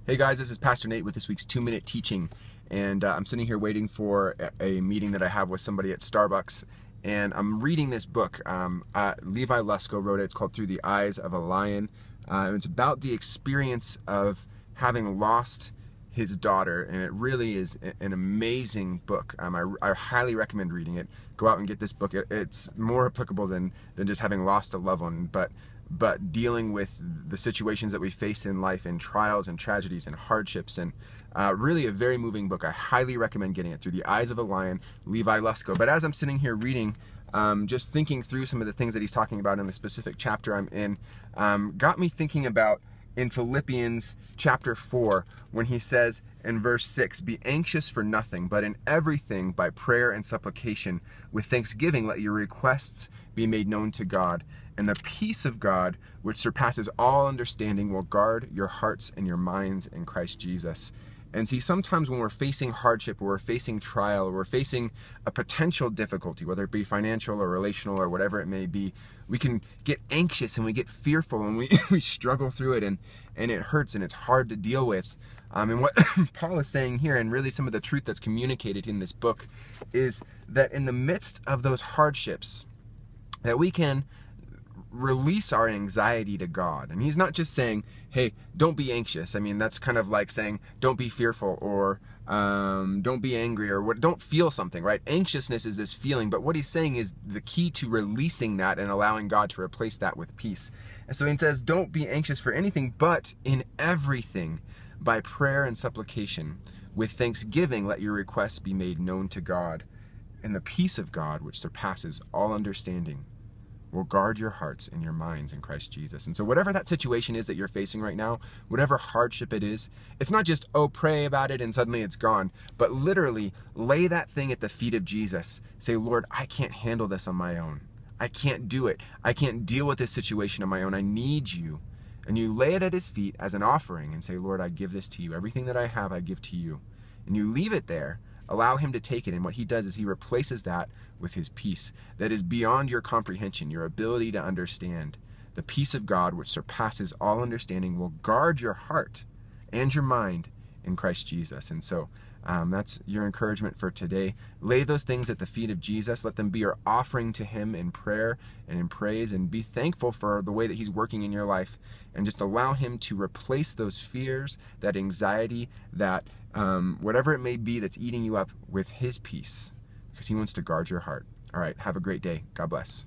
Hey guys, this is Pastor Nate with this week's 2-minute teaching, and I'm sitting here waiting for a meeting that I have with somebody at Starbucks, and I'm reading this book. Levi Lusko wrote it. It's called Through the Eyes of a Lion. It's about the experience of having lost his daughter, and it really is an amazing book. I highly recommend reading it. Go out and get this book. It's more applicable than just having lost a loved one, but dealing with the situations that we face in life, and trials and tragedies and hardships, and really a very moving book. I highly recommend getting it. Through the Eyes of a Lion, Levi Lusko. But as I'm sitting here reading, just thinking through some of the things that he's talking about in the specific chapter I'm in, got me thinking about in Philippians chapter 4, when he says in verse 6, "Be anxious for nothing, but in everything by prayer and supplication with thanksgiving let your requests be made known to God, and the peace of God, which surpasses all understanding, will guard your hearts and your minds in Christ Jesus." And see, sometimes when we're facing hardship, or we're facing trial, or we're facing a potential difficulty, whether it be financial or relational or whatever it may be, we can get anxious and we get fearful, and we struggle through it, and it hurts and it's hard to deal with. And what Paul is saying here, and really some of the truth that's communicated in this book, is that in the midst of those hardships, that we can release our anxiety to God. And he's not just saying, hey, don't be anxious. I mean, that's kind of like saying, don't be fearful, or don't be angry, or don't feel something, right? Anxiousness is this feeling, but what he's saying is the key to releasing that and allowing God to replace that with peace. And so he says, don't be anxious for anything, but in everything, by prayer and supplication, with thanksgiving, let your requests be made known to God. And the peace of God, which surpasses all understanding, will guard your hearts and your minds in Christ Jesus. And so whatever that situation is that you're facing right now, whatever hardship it is, it's not just, oh, pray about it and suddenly it's gone, but literally lay that thing at the feet of Jesus. Say, Lord, I can't handle this on my own. I can't do it. I can't deal with this situation on my own. I need you. And you lay it at his feet as an offering and say, Lord, I give this to you. Everything that I have, I give to you. And you leave it there. Allow him to take it, and what he does is he replaces that with his peace that is beyond your comprehension, your ability to understand. The peace of God, which surpasses all understanding, will guard your heart and your mind in Christ Jesus. And so that's your encouragement for today. Lay those things at the feet of Jesus. Let them be your offering to him in prayer and in praise, and be thankful for the way that he's working in your life, and just allow him to replace those fears, that anxiety, that whatever it may be that's eating you up, with his peace, because he wants to guard your heart. All right, have a great day. God bless.